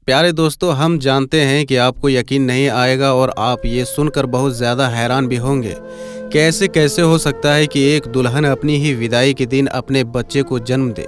प्यारे दोस्तों, हम जानते हैं कि आपको यकीन नहीं आएगा और आप ये सुनकर बहुत ज़्यादा हैरान भी होंगे। कैसे कैसे हो सकता है कि एक दुल्हन अपनी ही विदाई के दिन अपने बच्चे को जन्म दे।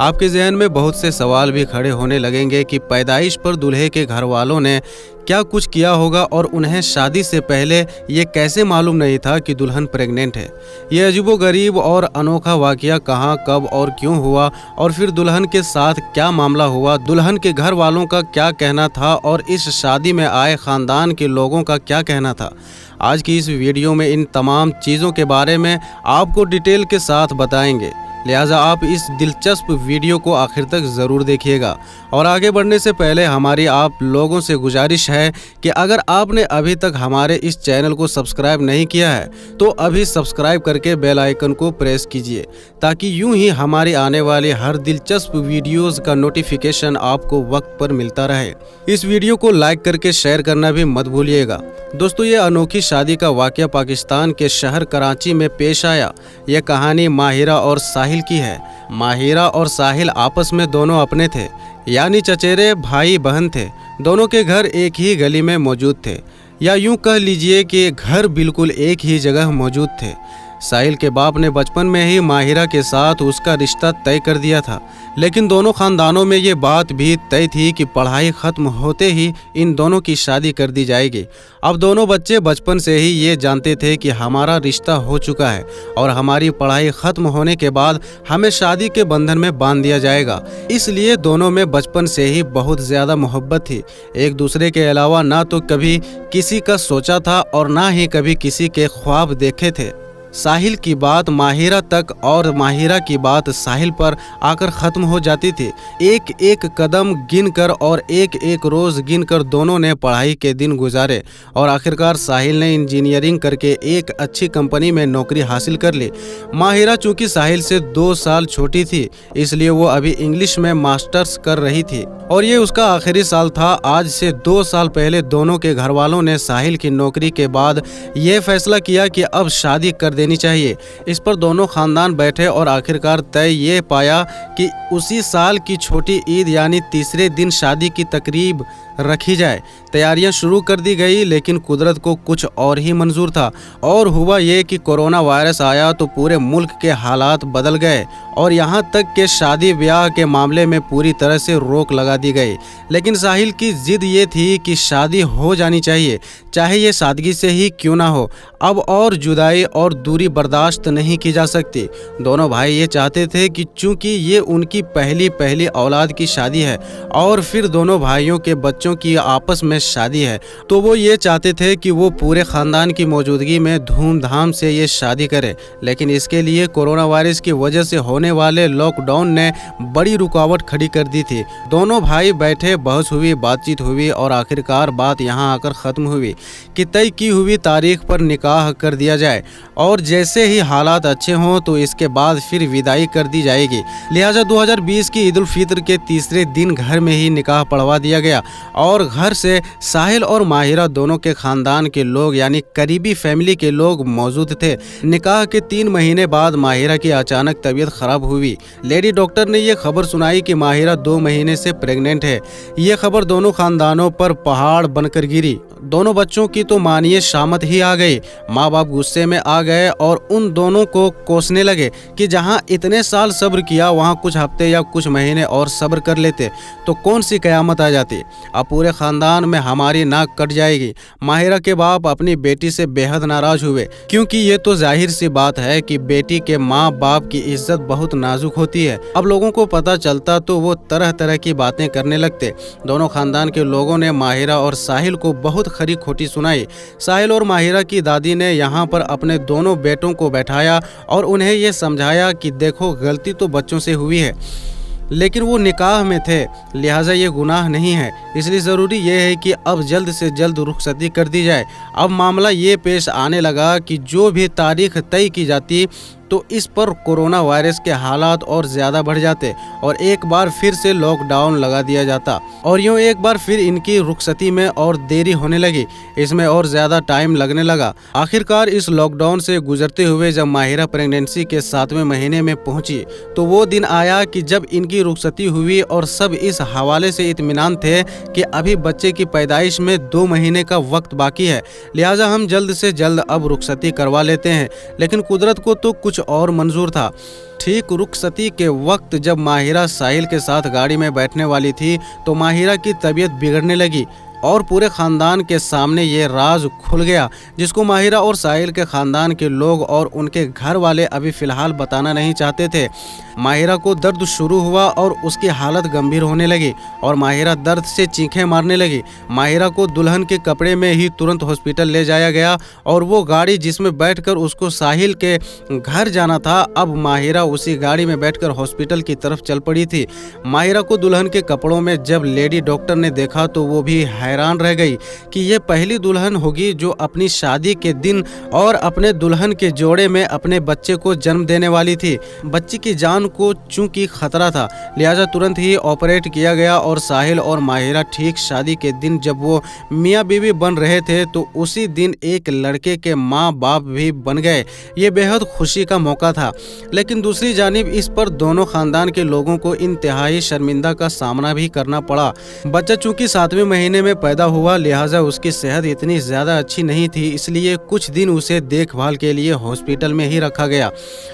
आपके जहन में बहुत से सवाल भी खड़े होने लगेंगे कि पैदाइश पर दूल्हे के घर वालों ने क्या कुछ किया होगा और उन्हें शादी से पहले ये कैसे मालूम नहीं था कि दुल्हन प्रेग्नेंट है। ये अजीबोगरीब और अनोखा वाकया कहाँ, कब और क्यों हुआ और फिर दुल्हन के साथ क्या मामला हुआ, दुल्हन के घर वालों का क्या कहना था और इस शादी में आए खानदान के लोगों का क्या कहना था। आज की इस वीडियो में इन तमाम चीज़ों के बारे में आपको डिटेल के साथ बताएंगे, लिहाजा आप इस दिलचस्प वीडियो को आखिर तक ज़रूर देखिएगा। और आगे बढ़ने से पहले हमारी आप लोगों से गुजारिश है कि अगर आपने अभी तक हमारे इस चैनल को सब्सक्राइब नहीं किया है तो अभी सब्सक्राइब करके बेल आइकन को प्रेस कीजिए, ताकि यूं ही हमारी आने वाली हर दिलचस्प वीडियोज़ का नोटिफिकेशन आपको वक्त पर मिलता रहे। इस वीडियो को लाइक करके शेयर करना भी मत भूलिएगा। दोस्तों, ये अनोखी शादी का वाकया पाकिस्तान के शहर कराची में पेश आया। यह कहानी माहिरा और साहिल की है। माहिरा और साहिल आपस में दोनों अपने थे, यानी चचेरे भाई बहन थे। दोनों के घर एक ही गली में मौजूद थे, या यूं कह लीजिए कि घर बिल्कुल एक ही जगह मौजूद थे। साहिल के बाप ने बचपन में ही माहिरा के साथ उसका रिश्ता तय कर दिया था, लेकिन दोनों खानदानों में ये बात भी तय थी कि पढ़ाई ख़त्म होते ही इन दोनों की शादी कर दी जाएगी। अब दोनों बच्चे बचपन से ही ये जानते थे कि हमारा रिश्ता हो चुका है और हमारी पढ़ाई ख़त्म होने के बाद हमें शादी के बंधन में बांध दिया जाएगा। इसलिए दोनों में बचपन से ही बहुत ज़्यादा मोहब्बत थी। एक दूसरे के अलावा ना तो कभी किसी का सोचा था और ना ही कभी किसी के ख्वाब देखे थे। साहिल की बात माहिरा तक और माहिरा की बात साहिल पर आकर ख़त्म हो जाती थी। एक एक कदम गिनकर और एक एक रोज़ गिनकर दोनों ने पढ़ाई के दिन गुजारे और आखिरकार साहिल ने इंजीनियरिंग करके एक अच्छी कंपनी में नौकरी हासिल कर ली। माहिरा चूँकि साहिल से 2 साल छोटी थी, इसलिए वो अभी इंग्लिश में मास्टर्स कर रही थी और ये उसका आखिरी साल था। आज से 2 साल पहले दोनों के घर वालों ने साहिल की नौकरी के बाद ये फैसला किया कि अब शादी कर देनी चाहिए। इस पर दोनों खानदान बैठे और आखिरकार तय ये पाया कि उसी साल की छोटी ईद यानी तीसरे दिन शादी की तकरीब रखी जाए। तैयारियां शुरू कर दी गई, लेकिन कुदरत को कुछ और ही मंजूर था और हुआ ये कि कोरोना वायरस आया तो पूरे मुल्क के हालात बदल गए और यहाँ तक कि शादी ब्याह के मामले में पूरी तरह से रोक लगा दी गई। लेकिन साहिल की जिद ये थी कि शादी हो जानी चाहिए, चाहे ये सादगी से ही क्यों ना हो। अब और जुदाई और दूरी बर्दाश्त नहीं की जा सकती। दोनों भाई ये चाहते थे कि चूंकि ये उनकी पहली औलाद की शादी है और फिर दोनों भाइयों के बच्चों की आपस में शादी है, तो वो ये चाहते थे कि वो पूरे खानदान की मौजूदगी में धूमधाम से ये शादी करें। लेकिन इसके लिए कोरोना वायरस की वजह से होने वाले लॉकडाउन ने बड़ी रुकावट खड़ी कर दी थी। दोनों भाई बैठे, बहस हुई, बातचीत हुई और आखिरकार बात यहाँ आकर ख़त्म हुई कि तय की हुई तारीख पर निकाह कर दिया जाए और जैसे ही हालात अच्छे हों तो इसके बाद फिर विदाई कर दी जाएगी। लिहाजा 2020 की ईद उल फित्र के तीसरे दिन घर में ही निकाह पढ़वा दिया गया और घर से साहिल और माहिरा दोनों के खानदान के लोग यानी करीबी फैमिली के लोग मौजूद थे। निकाह के 3 महीने बाद माहिरा की अचानक तबीयत खराब हुई। लेडी डॉक्टर ने यह खबर सुनाई कि माहिरा 2 महीने से प्रेग्नेंट है। ये खबर दोनों खानदानों पर पहाड़ बनकर गिरी। दोनों बच्चों की तो मानिए शामत ही आ गई। माँ बाप गुस्से में आ गए और उन दोनों को कोसने लगे कि जहाँ इतने साल सब्र किया वहाँ कुछ हफ्ते या कुछ महीने और सब्र कर लेते तो कौन सी कयामत आ जाती। अब पूरे खानदान में हमारी नाक कट जाएगी। माहिरा के बाप अपनी बेटी से बेहद नाराज हुए, क्योंकि ये तो जाहिर सी बात है कि बेटी के माँ बाप की इज्जत बहुत नाजुक होती है। अब लोगों को पता चलता तो वो तरह तरह की बातें करने लगते। दोनों खानदान के लोगों ने माहिरा और साहिल को बहुत खरी खोटी सुनाई। साहिल और माहिरा की दादी ने यहाँ पर अपने दोनों बेटों को बैठाया और उन्हें ये समझाया कि देखो, गलती तो बच्चों से हुई है, लेकिन वो निकाह में थे, लिहाजा ये गुनाह नहीं है। इसलिए ज़रूरी ये है कि अब जल्द से जल्द रुखसती कर दी जाए। अब मामला ये पेश आने लगा कि जो भी तारीख तय की जाती तो इस पर कोरोना वायरस के हालात और ज़्यादा बढ़ जाते और एक बार फिर से लॉकडाउन लगा दिया जाता और यूँ एक बार फिर इनकी रुखसती में और देरी होने लगी। इसमें और ज़्यादा टाइम लगने लगा। आखिरकार इस लॉकडाउन से गुजरते हुए जब माहिरा प्रेगनेंसी के 7वें महीने में पहुंची तो वो दिन आया कि जब इनकी रुखसती हुई और सब इस हवाले से इत्मीनान थे कि अभी बच्चे की पैदाइश में 2 महीने का वक्त बाकी है, लिहाजा हम जल्द से जल्द अब रुखसती करवा लेते हैं। लेकिन कुदरत को तो कुछ और मंजूर था। ठीक रुखसती के वक्त जब माहिरा साहिल के साथ गाड़ी में बैठने वाली थी तो माहिरा की तबीयत बिगड़ने लगी और पूरे ख़ानदान के सामने ये राज खुल गया, जिसको माहिरा और साहिल के ख़ानदान के लोग और उनके घर वाले अभी फ़िलहाल बताना नहीं चाहते थे। माहिरा को दर्द शुरू हुआ और उसकी हालत गंभीर होने लगी और माहिरा दर्द से चीखें मारने लगी। माहिरा को दुल्हन के कपड़े में ही तुरंत हॉस्पिटल ले जाया गया और वो गाड़ी जिसमें बैठकर उसको साहिल के घर जाना था, अब माहिरा उसी गाड़ी में बैठकर हॉस्पिटल की तरफ चल पड़ी थी। माहिरा को दुल्हन के कपड़ों में जब लेडी डॉक्टर ने देखा तो वो भी हैरान रह गई कि ये पहली दुल्हन होगी जो अपनी शादी के दिन और अपने दुल्हन के जोड़े में अपने बच्चे को जन्म देने वाली थी। बच्ची की जान को चूंकि खतरा था, लिहाजा तुरंत ही ऑपरेट किया गया और साहिल और माहिरा ठीक शादी के दिन जब वो मियाँ बीवी बन रहे थे तो उसी दिन एक लड़के के माँ बाप भी बन गए। ये बेहद खुशी का मौका था। लेकिन दूसरी जानिब इस पर दोनों खानदान के लोगों को इंतहाई शर्मिंदा का सामना भी करना पड़ा। बच्चा चूंकि 7वें महीने में पैदा हुआ, लिहाजा उसकी सेहत इतनी ज़्यादा अच्छी नहीं थी, इसलिए कुछ दिन उसे देखभाल के लिए हॉस्पिटल में ही रखा गया।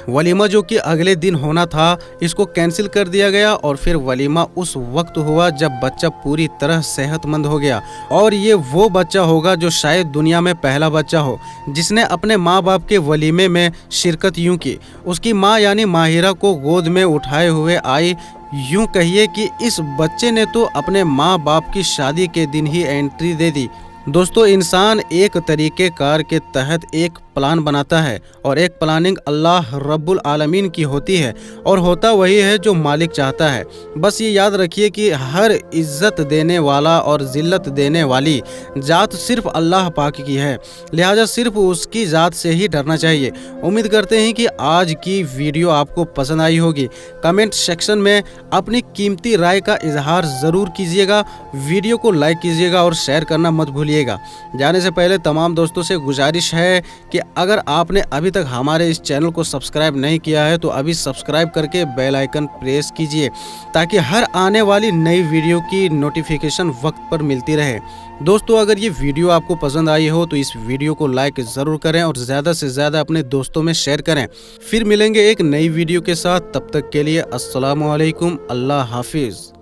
वलीमा जो कि अगले दिन होना था, इसको कैंसिल कर दिया गया और फिर वलीमा उस वक्त हुआ जब बच्चा पूरी तरह सेहतमंद हो गया और ये वो बच्चा होगा जो शायद दुनिया में पहला बच्चा हो जिसने अपने माँ बाप के वलीमे में शिरकत यूं की। उसकी माँ यानी माहिरा को गोद में उठाए हुए आई। यूं कहिए कि इस बच्चे ने तो अपने माँ बाप की शादी के दिन ही एंट्री दे दी। दोस्तों, इंसान एक तरीके कार के तहत एक प्लान बनाता है और एक प्लानिंग अल्लाह रब्बुल आलमीन की होती है और होता वही है जो मालिक चाहता है। बस ये याद रखिए कि हर इज्जत देने वाला और जिल्लत देने वाली ज़ात सिर्फ अल्लाह पाक की है, लिहाजा सिर्फ उसकी ज़ात से ही डरना चाहिए। उम्मीद करते हैं कि आज की वीडियो आपको पसंद आई होगी। कमेंट सेक्शन में अपनी कीमती राय का इजहार ज़रूर कीजिएगा। वीडियो को लाइक कीजिएगा और शेयर करना मत भूलिएगा। जाने से पहले तमाम दोस्तों से गुजारिश है कि अगर आपने अभी तक हमारे इस चैनल को सब्सक्राइब नहीं किया है तो अभी सब्सक्राइब करके बेल आइकन प्रेस कीजिए ताकि हर आने वाली नई वीडियो की नोटिफिकेशन वक्त पर मिलती रहे। दोस्तों, अगर ये वीडियो आपको पसंद आई हो तो इस वीडियो को लाइक ज़रूर करें और ज़्यादा से ज़्यादा अपने दोस्तों में शेयर करें। फिर मिलेंगे एक नई वीडियो के साथ, तब तक के लिए अस्सलामु अलैकुम, अल्लाह हाफिज़।